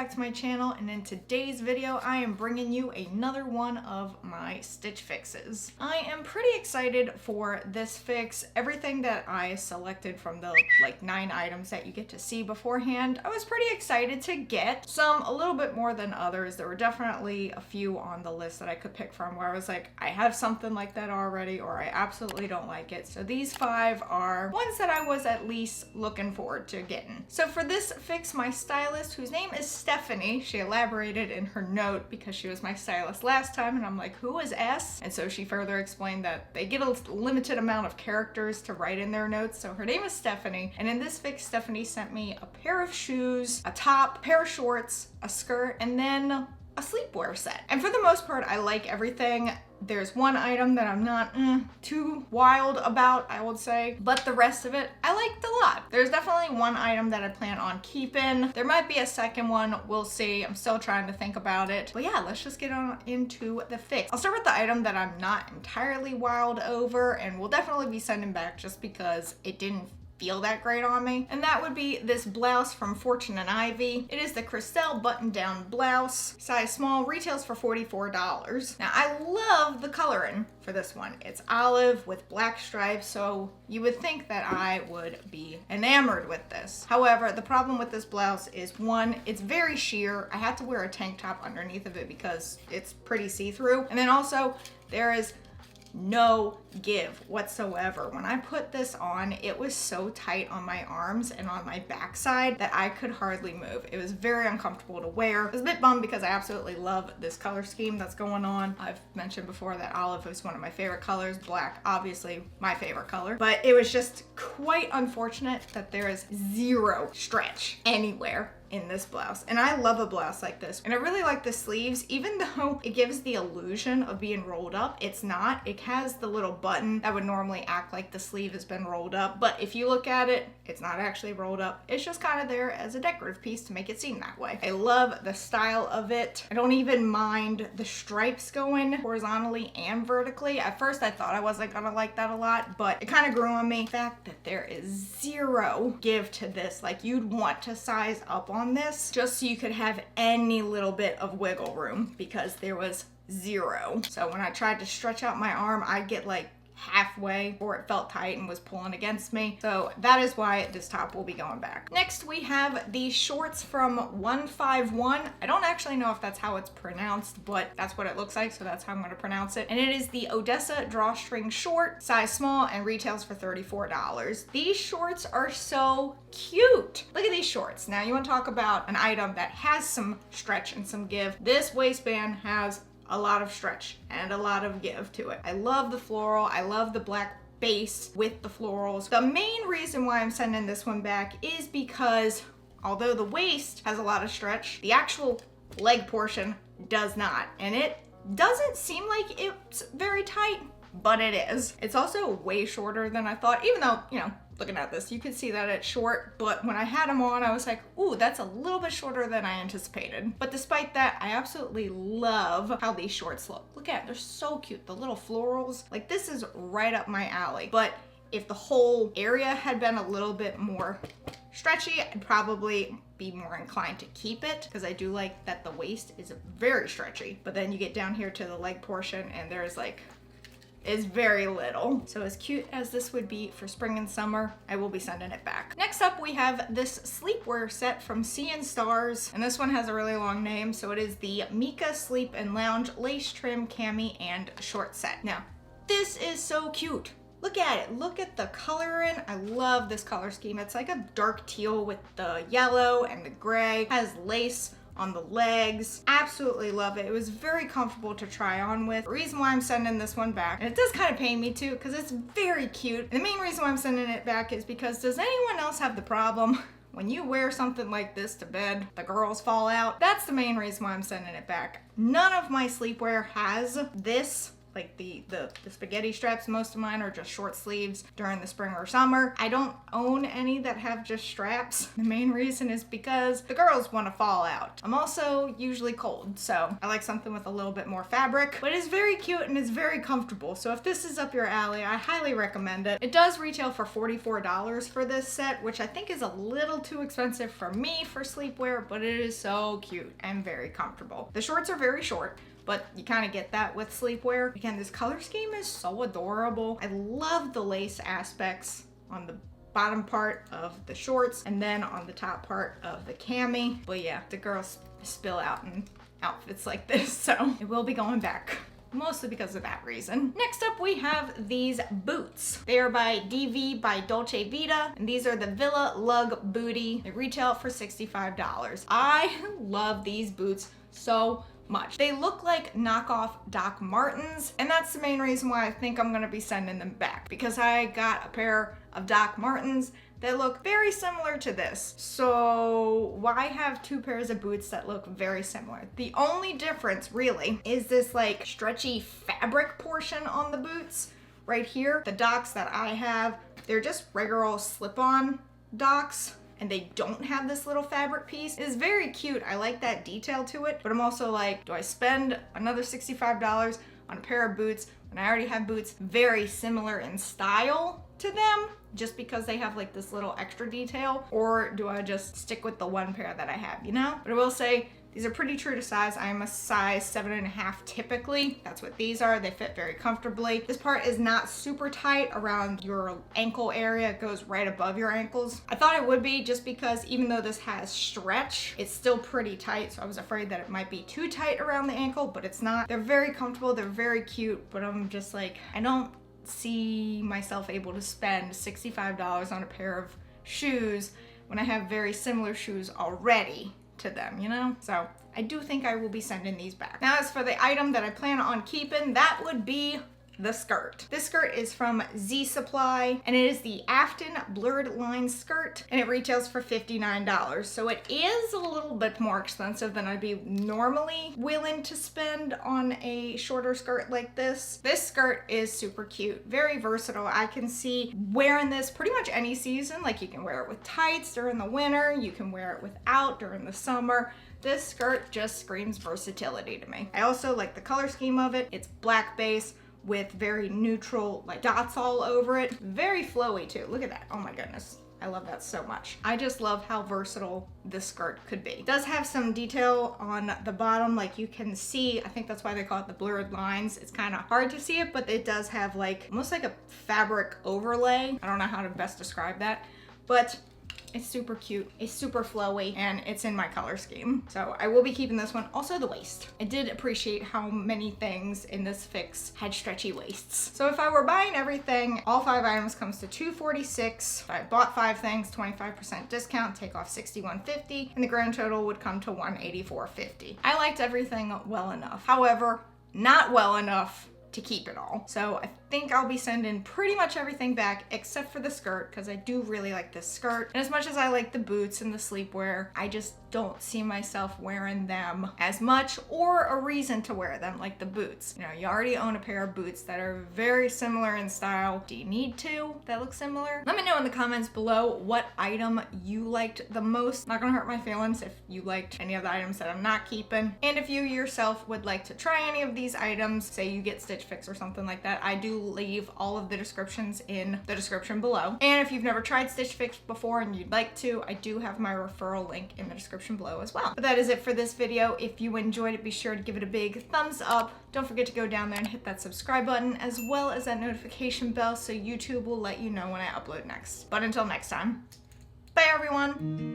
back to my channel, and in today's video I am bringing you another one of my stitch fixes. I am pretty excited for this fix. Everything that I selected from the 9 items that you get to see beforehand, I was pretty excited to get. Some a little bit more than others. There were definitely a few on the list that I could pick from where I was like, I have something like that already, or I absolutely don't like it. So these 5 are ones that I was at least looking forward to getting. So for this fix, my stylist, whose name is Stephanie, she elaborated in her note because she was my stylist last time, and I'm like, who is S? And so she further explained that they get a limited amount of characters to write in their notes. So her name is Stephanie, and in this fix, Stephanie sent me a pair of shoes, a top, a pair of shorts, a skirt, and then a sleepwear set. And for the most part, I like everything. There's one item that I'm not too wild about, I would say, but the rest of it I liked a lot. There's definitely one item that I plan on keeping. There might be a second one, we'll see. I'm still trying to think about it. But yeah, let's just get on into the fix. I'll start with the item that I'm not entirely wild over, and we'll definitely be sending back just because it didn't feel that great on me, and that would be this blouse from Fortune and Ivy. It is the Crystal button-down blouse, size small, retails for $44. Now I love the coloring for this one. It's olive with black stripes, so you would think that I would be enamored with this. However, the problem with this blouse is, one, it's very sheer. I had to wear a tank top underneath of it because it's pretty see-through, and then also there is no give whatsoever. When I put this on, it was so tight on my arms and on my backside that I could hardly move. It was very uncomfortable to wear. I was a bit bummed because I absolutely love this color scheme that's going on. I've mentioned before that olive is one of my favorite colors, black obviously my favorite color, but it was just quite unfortunate that there is zero stretch anywhere in this blouse. And I love a blouse like this. And I really like the sleeves, even though it gives the illusion of being rolled up, it's not. It has the little button that would normally act like the sleeve has been rolled up, but if you look at it, it's not actually rolled up. It's just kind of there as a decorative piece to make it seem that way. I love the style of it. I don't even mind the stripes going horizontally and vertically. At first I thought I wasn't gonna like that a lot, but it kind of grew on me. The fact that there is zero give to this, like you'd want to size up on this just so you could have any little bit of wiggle room, because there was zero. So when I tried to stretch out my arm, I'd get like halfway or it felt tight and was pulling against me. So that is why this top will be going back. Next we have the shorts from 151. I don't actually know if that's how it's pronounced, but that's what it looks like, so that's how I'm going to pronounce it. And it is the Odessa drawstring short, size small, and retails for $34. These shorts are so cute. Look at these shorts. Now you want to talk about an item that has some stretch and some give. This waistband has a lot of stretch and a lot of give to it. I love the floral. I love the black base with the florals. The main reason why I'm sending this one back is because although the waist has a lot of stretch, the actual leg portion does not. And it doesn't seem like it's very tight, but it is. It's also way shorter than I thought, even though, you know, looking at this, you could see that it's short, but when I had them on, I was like, ooh, that's a little bit shorter than I anticipated. But despite that, I absolutely love how these shorts look. Look at it, they're so cute. The little florals, like this is right up my alley. But if the whole area had been a little bit more stretchy, I'd probably be more inclined to keep it, because I do like that the waist is very stretchy. But then you get down here to the leg portion and there's like, is very little. So as cute as this would be for spring and summer, I will be sending it back. Next up, we have this sleepwear set from Sea and Stars, and this one has a really long name, so it is the Mika Sleep and Lounge Lace Trim Cami and Short Set. Now, this is so cute. Look at it, look at the coloring. I love this color scheme. It's like a dark teal with the yellow and the gray. It has lace on the legs. Absolutely love it. It was very comfortable to try on with. The reason why I'm sending this one back, and it does kind of pain me too, because it's very cute. And the main reason why I'm sending it back is because, does anyone else have the problem when you wear something like this to bed, the girls fall out? That's the main reason why I'm sending it back. None of my sleepwear has this like the spaghetti straps. Most of mine are just short sleeves during the spring or summer. I don't own any that have just straps. The main reason is because the girls want to fall out. I'm also usually cold, so I like something with a little bit more fabric, but it's very cute and it's very comfortable. So if this is up your alley, I highly recommend it. It does retail for $44 for this set, which I think is a little too expensive for me for sleepwear, but it is so cute and very comfortable. The shorts are very short, but you kind of get that with sleepwear. Again, this color scheme is so adorable. I love the lace aspects on the bottom part of the shorts and then on the top part of the cami. But yeah, the girls spill out in outfits like this, so it will be going back. Mostly because of that reason. Next up, we have these boots. They are by DV by Dolce Vita, and these are the Villa Lug Booty. They retail for $65. I love these boots so much. They look like knockoff Doc Martens, and that's the main reason why I think I'm gonna be sending them back, because I got a pair of Doc Martens that look very similar to this. So why have two pairs of boots that look very similar? The only difference really is this like stretchy fabric portion on the boots right here. The Docs that I have, they're just regular old slip-on Docs, and they don't have this little fabric piece. It is very cute. I like that detail to it, but I'm also like, do I spend another $65 on a pair of boots when I already have boots very similar in style to them, just because they have like this little extra detail? Or do I just stick with the one pair that I have, you know? But I will say, these are pretty true to size. I'm a size 7.5 typically. That's what these are. They fit very comfortably. This part is not super tight around your ankle area. It goes right above your ankles. I thought it would be, just because even though this has stretch, it's still pretty tight. So I was afraid that it might be too tight around the ankle, but it's not. They're very comfortable. They're very cute, but I'm just like, I don't see myself able to spend $65 on a pair of shoes when I have very similar shoes already to them, you know? So I do think I will be sending these back. Now, as for the item that I plan on keeping, that would be the skirt. This skirt is from Z Supply, and it is the Afton blurred line skirt, and it retails for $59. So it is a little bit more expensive than I'd be normally willing to spend on a shorter skirt like this. This skirt is super cute, very versatile. I can see wearing this pretty much any season. Like, you can wear it with tights during the winter, you can wear it without during the summer. This skirt just screams versatility to me. I also like the color scheme of it. It's black base with very neutral like dots all over it. Very flowy too. Look at that. Oh my goodness. I love that so much. I just love how versatile this skirt could be. It does have some detail on the bottom, like you can see. I think that's why they call it the blurred lines. It's kind of hard to see it, but it does have like almost like a fabric overlay. I don't know how to best describe that, but it's super cute, it's super flowy, and it's in my color scheme. So I will be keeping this one. Also the waist. I did appreciate how many things in this fix had stretchy waists. So if I were buying everything, all 5 items comes to $246. If I bought 5 things, 25% discount, take off $61.50, and the grand total would come to $184.50. I liked everything well enough. However, not well enough to keep it all. So I think I'll be sending pretty much everything back except for the skirt, because I do really like this skirt. And as much as I like the boots and the sleepwear, I just don't see myself wearing them as much, or a reason to wear them like the boots. You know, you already own a pair of boots that are very similar in style. Do you need two that look similar? Let me know in the comments below what item you liked the most. Not gonna hurt my feelings if you liked any of the items that I'm not keeping. And if you yourself would like to try any of these items, say you get Stitch Fix or something like that, I do leave all of the descriptions in the description below. And if you've never tried Stitch Fix before and you'd like to, I do have my referral link in the description below as well. But that is it for this video. If you enjoyed it, be sure to give it a big thumbs up. Don't forget to go down there and hit that subscribe button, as well as that notification bell, so YouTube will let you know when I upload next. But until next time, bye everyone!